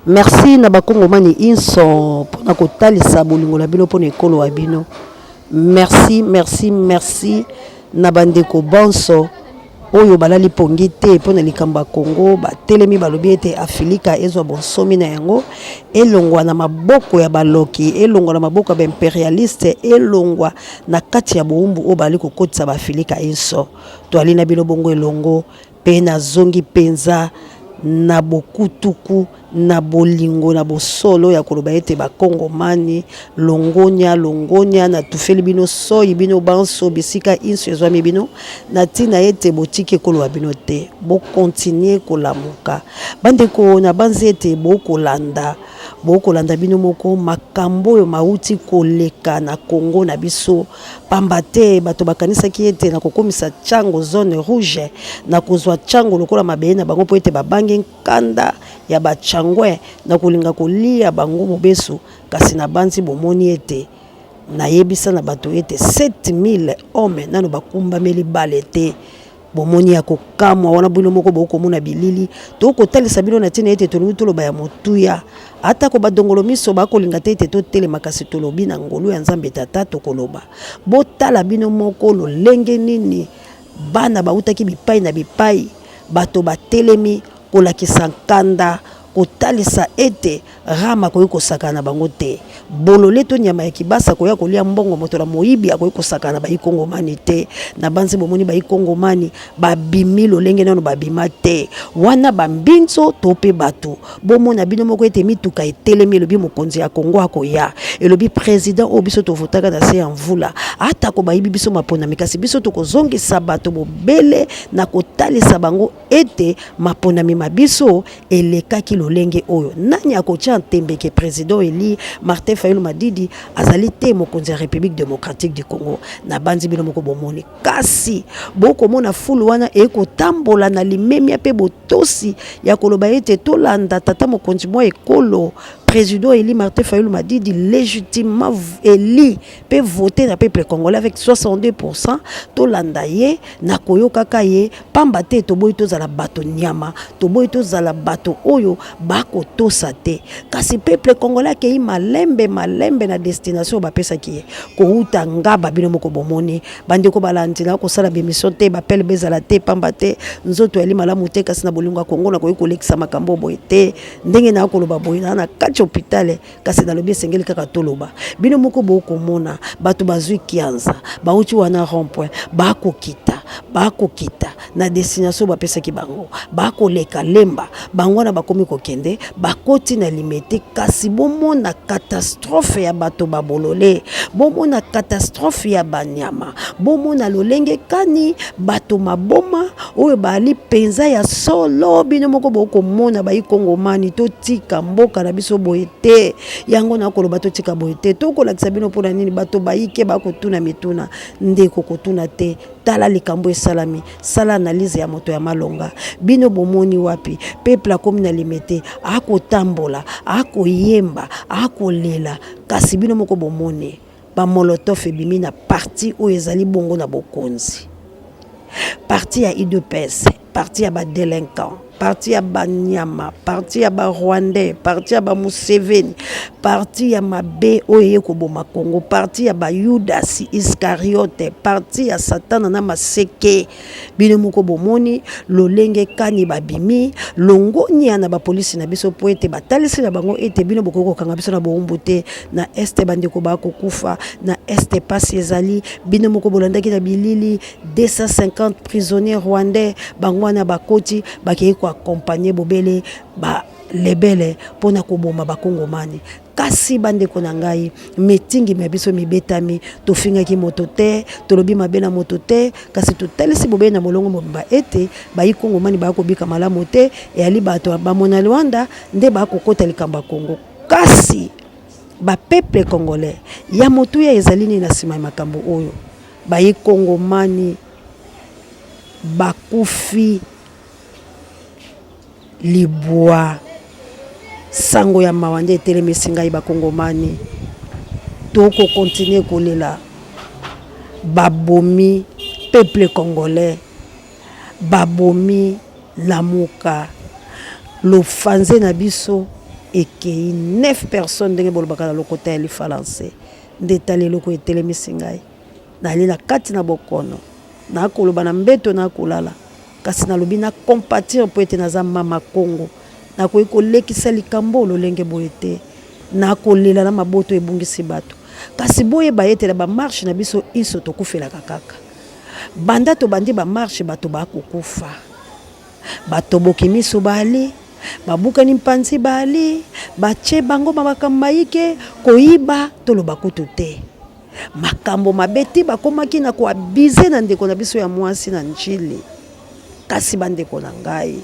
Merci na bakongomani inso pona kotalisa bolingo na bino pona ekolo wa bino. Merci na bandeko bonso oyo balali pongi te pona likamba Congo batelemi balobi ete Afrika ezwa bonsomi na yango elongwa na maboko ya baloki, elongwa na maboko ya impérialiste, elongwa na kati ya boumbu o bali kokotisa ba Afrika inso. Toali na bino bongo elongo pe na zongi penza na bokutuku na bolingo na bosolo ya koloba ete bakongomani longonya na tufeli bino soyi bino banso bisika inso ezwami bino na tina ete botiki koloba bino te bo continuer kolamuka bandeko na banzi ete bokolanda bino moko makambo oyo mauti koleka na Congo na biso pamba te bato bakanisaki ete na kokomisa chango zone rouge na kozwa chango lokola mabeye na bango po ete babangi nkanda ya bachangwe na kolinga kolia bango mobesu kasi na banzi bomoni ete na yebisa na bato ete 7000 hommes nano bakumbameli bale te bomoni ya kokamwa wana bino moko bokomona bilili to kotalisa bino na tina ete tolobi toloba ya motuya ata ko badongolo miso bakolinga te ete totelema kasi tolobi na ngolu ya Nzambe tata tokoloba botala bino moko lolenge nini bana bautaki bipai na bipai bato batelemi kolakisa nkanda kotalisa ete rama koyi kosakana bango te bolole to nyama ya kibasa koya kolia mbongo moto la moyibi akoyi kosakana ba ikongomani te na banze bomoni ba ikongomani babimi lolenge nano babima te wana bambinzo to pe bato bomona bino moko ete mituka etelemi lobi mokonzi ya Kongo akoya elobi président obiso to votaka na se mvula ata ko bayibi biso mapona mikasi biso to kozongisa bato bobele na kotalisa bango ete mapona mimabiso elekaki lolenge oyo nani akotia ntembeke président eli Martin Fayulu Madidi azali te mokonzi ya République démocratique du Congo na banzi bino moko bomoni kasi boko mona fulu wana ekotambola na limemia pe botosi ya koloba ete tolanda tata mokonzi mwa ekolo président Eli Martin Fayulu Madidi légitimement élu peut voter na peuple congolais avec 62% to landaye na koyoka kaye pambate to boy to zala bato nyama to boy to zala bato oyo bako to sate kasi peuple congolais ke malembe na destination ba pesa ki ko uta ngaba bino moko bomoni bande ko balandi na ko sala bémission te ba pele bezala te pambate nzoto eli malamu te kasi na bolingo Congo na koyi kolekisa makambo boyete ndenge na ko loba boyina na kati hôpital kasi na lobi sengeli kaka toloba bino moko boko mona bato bazui kianza bauti wana rond-point bako kita na destination ba pesa ki bango bako leka lemba bango na bakomi kokende bakoti na limité kasi bomona catastrophe ya bato babolole bomona catastrophe ya banyama bomona lolenge kani bato maboma oyo bali penza ya solo bino moko boko mona ba ikongomani to tika mboka na biso boyete yango na koloba to tika boyete to kolakisa bino pona nini bato baike bakotuna mituna ndeko kotuna te tala likambo esalami sala analyse ya moto ya malonga bino bomoni wapi peuple akomi na limité akotambola akoyemba akolela kasi bino moko bomoni ba molotov ebimi na parti oyo ezali bongo na bokonzi parti ya UDPS parti ya ba délinquant parti ya banyama parti ya ba Rwandais parti ya ba Museveni parti ya mabe oye ko boma Congo parti ya ba Judas Iscariote parti ya Satan na maseke bino moko bomoni lolenge kani babimi longonya na ba police na biso po ete batalisi na bango ete bino bokoko kanga biso na bombu te na este bande ko ba kokufa na este pasi ezali bino moko bolandaki na bilili 250 prisonniers rwandais bango na bakoti bakei ko accompagner bobele ba lebele pona koboma bakongomani kasi bande kona ngai meeting mebiso mibetami tofingaki moto te tolobi mabena moto te kasi totalisi bobena molongo mobimba ete baikongomani bakobika malamu te eyali bato bamona Rwanda nde bakokota likamba Congo kasi ba peuple congolais ya motu ya ezalini na sima makambo oyo baikongomani bakufi libwa sango ya mawande telemisi ngai bakongomani toko continuer kolela babomi peuple congolais babomi lamuka lofanze na biso et que 9 personnes ndenge bolobaka na lokota ya lifalancé ndeta lelo ko etelemisi ngai nali na kati na bokono na koloba na mbeto na kolala kasi nalobi na compatir po ete naza mama Kongo na koyi kolekisa likambo lolenge boye te na kolela na maboto ebungisi bato kasi boyeba ete na bamarche na biso iso tokufelaka kaka banda tobandi bamarche bato bakokufa bato bokimiso bali babukani mpanzi bali bache bango babakamba yike koyiba toloba kutu te makambo mabeti bakomaki na koabize na ndeko na biso ya mwasi na njili kasi bandeko na ngai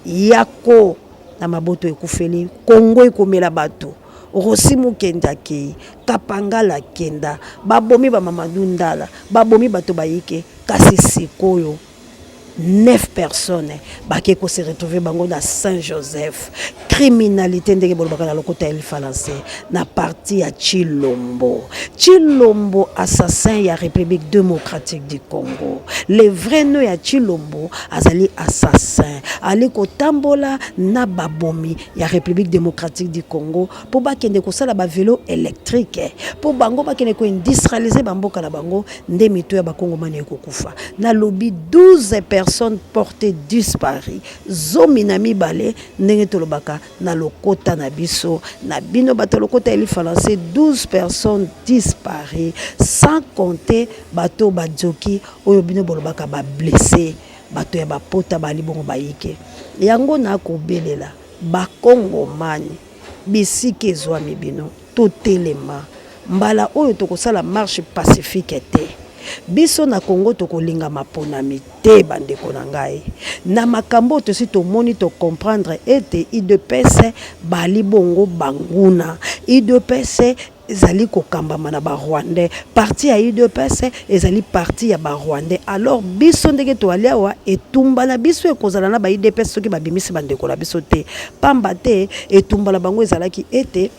yako na maboto ekufeli Kongo ekomela bato Rossi Mukenda kei Kapangala kenda babomi ba Mamadou Ndala babomi bato bayike kasi sikoyo 9 personnes bakeko se retrouver bango na Saint-Joseph criminalité ndenge bolobaka na lokota ya lifalancé na parti ya Chilombo assassin ya République démocratique du Congo le vrai nom ya Chilombo azali assassin ali kotambola na babomi ya République démocratique du Congo po bakende kosala ba vélo électrique po bango bakende ko industrialiser bamboka na bango nde mito ya bakongo mane ekokufa na lobby 12 personnes portées disparues zomina mibale ndenge tolobaka na lokota na biso na bino bato lokota eli falancé 12 personnes disparues sans compter bato badjoki oyo bino bolobaka ba blessé bato ya bapota bali bongo bayike yango na kobelela bakongo mani bisike ezwami bino totelema mbala oyo tokosala marche pacifique te biso na Congo tokolinga maponami te bandeko na ngai na makambo to si to moni to comprendre ete IDPS bali bongo banguna IDPS ezali kokambama na ba Rwandais parti ya IDPS ezali parti ya ba Rwandais alors biso ndenge to aliawa etumba na biso ekozala na ba IDPS soki babimisi bandeko la biso te pamba te etumba la bango ezalaki ete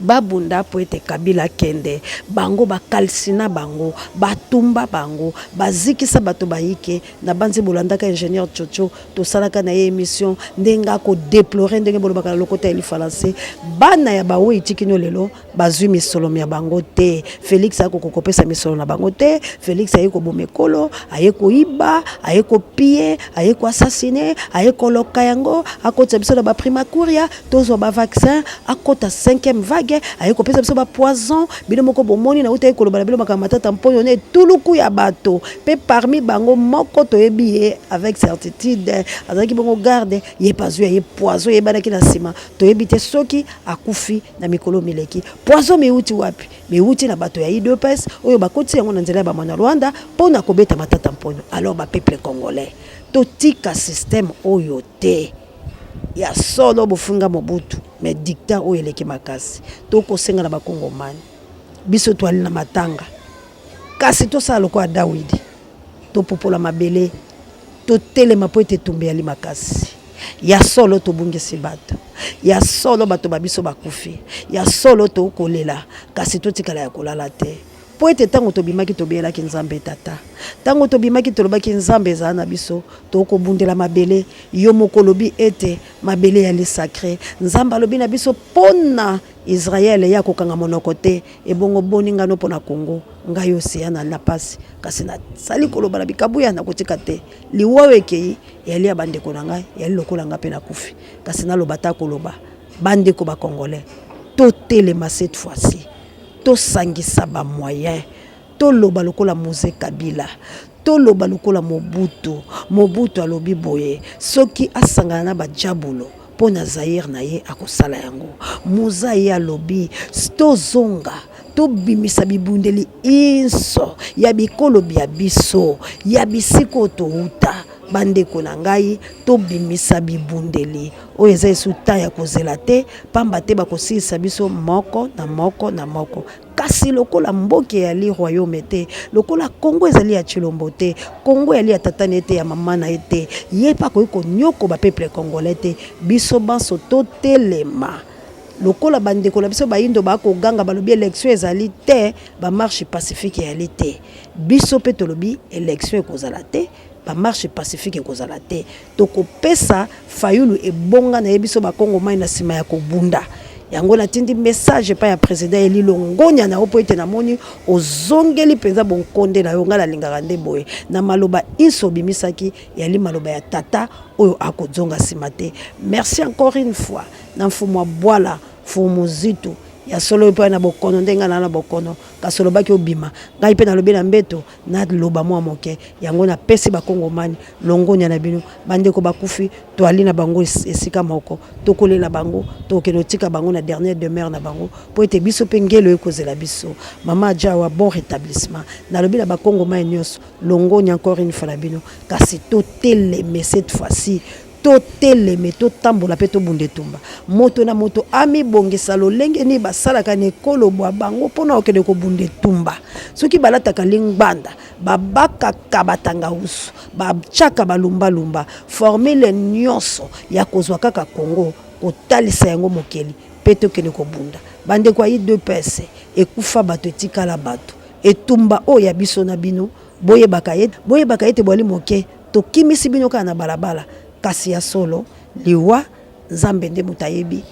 babunda po ete Kabila kende bango bakalsina bango batumba bango bazikisa bato bayike na banzi bolandaka ingénieur Chocho to salaka na émission ndenga ko déplorer ndenge bolobaka lokota eli falancé bana ya bawo itikino lelo bazwi misolo ya bango te Félix ako kokopesa misolo na bango te Félix ayeko bomekolo ayeko iba ayeko piller ayeko assassiner ayeko loka yango akota biso na ba primakuria tozo ba vaccin akota 5e vague ayeko pesa biso ba poison bino moko bomoni na uta ekolo bala bilo makamata tamponyo ne tuluku ya bato pe parmi bango moko toyebi avec certitude azaki bongo garde ye pazu ye poison ye banaki na sima toyebi te soki akufi na mikolo mileki poison meuti wapi meuti na bato ya IDPS oyo bakoti yango na nzela ba mwana Rwanda pona kobeta matata mponyo alors ba peuple congolais totika système oyo te ya solo bofunga Mobutu mais dictat oyo eleki makasi toko senga na bakongo mani biso twali na matanga kasi to sala ko Dawidi to popola mabele to telema po ete tumbe ali makasi ya solo to bungisi bato ya solo bato babiso bakufi ya solo to kolela kasi to tikala ya kolala te po ete tango to bimaki to biela ki nzambe tata tango to bimaki to lobaki nzambe za na biso to ko bundela mabele yo mokolobi ete mabele ya li sacré nzamba lobi na biso pona Israël ya kokanga monoko te ebongo boninga no pona Congo ngai oseana na pasi kasi na sali koloba na bikabuya na kotika te liwaweke yali ya bandeko na ngai yali lokola nga pe na kufi kasi na lobata koloba bandeko ba congolais to telema cette fois-ci to sangisa ba moyen to loba lokola Moïse Kabila to loba lokola Mobutu alobi boye soki asangana na ba jabulo pona Zaire na ye akosala yango muza ye alobi sto zonga to bimisa bibundeli inso ya bikolo bya biso ya bisiko to uta bandeko na ngai to bimisa bibundeli oyo eza esuta ya kozela te pamba te bakosilisa biso moko na moko na moko kasi lokola mboke ya li royaume te lokola Congo ezali ya Chilombo te Congo yali ya tatane te ya mama na ete ye pa ko nyoko ba peuple congolais te biso banso to telema lokola bandeko la biso bayindo bako ganga balobi élection ezali te ba marche pacifique yali te biso pe tolobi élection ekozala te ba marche pacifique kozala te tokopesa Fayulu ebonga na yebiso ba Kongo mai na sima ya kobunda yango natindi message pa ya président Eli Longonya na opo ete na moni ozongeli penza bonkonde na yonga la lingaka nde boye na maloba inso bimisaki yali maloba ya tata oyo akozonga sima te. Merci encore une fois na mfumo bwala fumu zitu ya solo pe na bokono ndenga na bokono kasolo baki obima ngai pe na lobi na mbeto na loba mwa moke yango na pesi ba Kongomani Longonya na bino bande ko bakufi to ali na bango esika moko to kolela bango to kenotika bango na dernière demeure na bango po ete biso pe ngelo ekozela biso mama Jawa bon rétablissement na lobi na ba Kongomani nyos Longonya encore une fois na bino kasi to tele mais cette fois-ci toteleme totambola pe tobunde tumba moto na moto ami bongesa lolenge ni basalaka ne kolobwa bango pona okende ko bunde tumba soki balataka lingbanda babaka kabatanga usu babchaka balumba lumba former le nyonso ya kozwa kaka Kongo kotalisa yango mokeli pe tokende ko bunda bande kwa deux pese ekufa bato etikala bato etumba o ya biso na bino boye bakayete bwali moke tokimisi bino kana balabala kasi ya solo liwa Nzambe nde mutayebi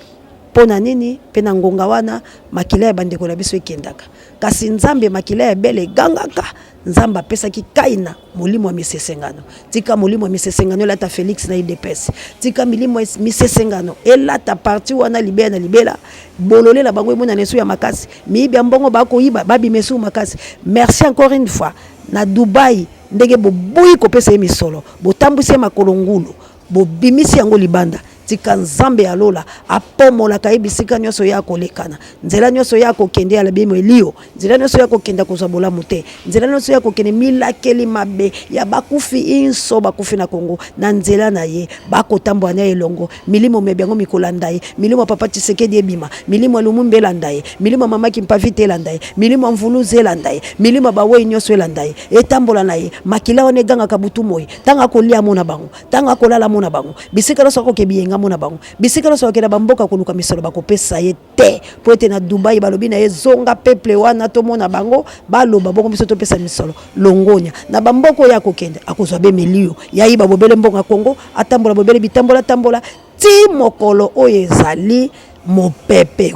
pona nini pena ngonga wana makila ya bandeko na biso ekendaka kasi Nzambe makila ya bele gangaka Nzamba pesa ki kaina molimo wa misesengano tika molimo wa misesengano lata Felix na IDPS tika milimo misesengano elata parti wana libela bolole la bango mona nesu ya makasi miibi mbongo bako yiba babi mesu makasi. Merci encore une fois na Dubai ndege boboyi kopesa emisolo botambuse makolongulu bo bimisi yango libanda tika Nzambe alola apomola kaibisika nyoso yako lekana nzela nyoso yako kende ala bimo elio nzela nyoso yako kenda kuzabola mute nzela nyoso yako kende milakeli mabe ya bakufi inso bakufi na Kongo na nzela na ye bako tambo na elongo milimo mebengo mikolanda ye milimo papa Tshisekedi ebima milimo Lumumba elanda ye milimo mama Kimpavite elanda ye milimo Mvuluze elanda ye milimo bawe nyoso elanda ye etambola na ye makila one ganga kabutu moyi tanga kolia mona bango tanga kolala mona bango bisika loso ko kebienga mona bango bisika loso ke na bamboka koluka misolo bakopesa ye te po ete na Dubai balobi na ye zonga peuple wana to mona bango baloba boko biso to pesa misolo Longonya na bamboko ya kokende akozwa be milio ya iba bobele mbonga Kongo atambola bobele bitambola tambola ti mokolo oyo ezali mopepe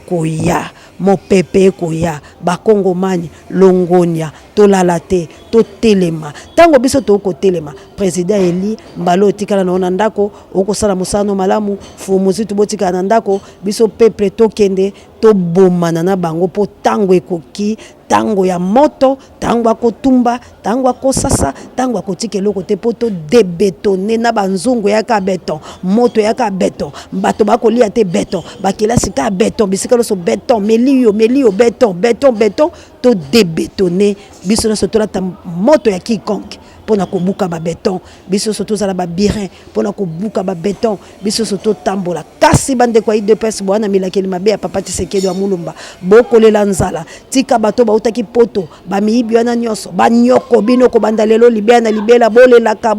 koya bakongomani Longonya tolala te totelema tango biso toko telema président Eli mbalo tikala na ndako okosala musano malamu fumuzi tubotika na ndako biso peuple tokende to bomana na bango po tango ekoki tango ya moto tango akotumba tango akosasa tango akotike loko te poto debetone na banzungu yaka beton moto yaka beton bato bakolia te beton bakela sika beton bisika loso beton melio beton to debetone biso na sotola ta moto ya quiconque pona kobuka ba beton biso soto zala ba birin pona kobuka ba beton biso soto tambola kasi bande kwa IDPS bwana milakeli mabe ya papa Tshisekedi wa Mulumba bokolela nzala tika bato ba utaki poto ba miibi wana nyoso ba nyoko bino ko bandalelo libela bolela ka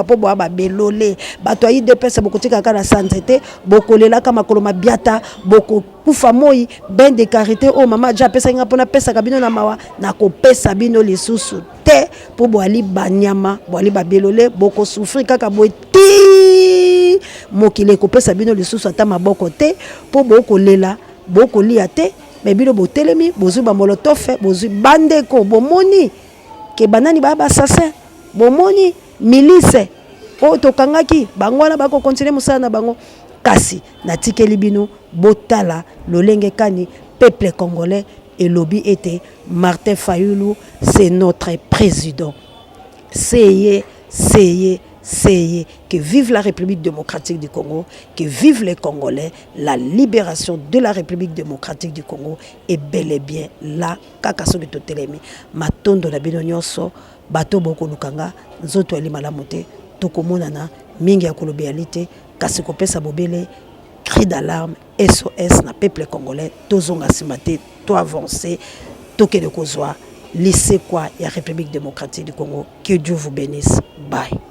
po ba belole bato ya IDPS bokotika kana santé bokolela ka makolo mabiata boko kufa moi ben de karité o mama ja pesa nga pona pesa kabino na mawa na ko pesa bino lisusu te po boali banyama boali babelole boko souffrir kaka boeti mokile ko pesa bino lisusu ata maboko te po boko lela boko lia te mais bino botelemi bozu ba molotov bozu bandeko bomoni ke banani ba assassin bomoni milice o tokangaki bango wana bako continuer musala na bango kasi natikeli bino botala lolenge kani peuple congolais et lobby était Martin Fayulu c'est notre président. Seyez que vive la République démocratique du Congo, que vive les Congolais, la libération de la République démocratique du Congo est bel et bien là kakaso de totelemi matondo na bino nyonso bato boko lukanga nzoto ali malamu te tokomonana mingi ya kolobialité kasi kopesa bobele cri d'alarme SOS na peuple congolais tozonga simate to avancer tokende kozwa lycée quoi ya République démocratique du Congo. Que Dieu vous bénisse. Bye.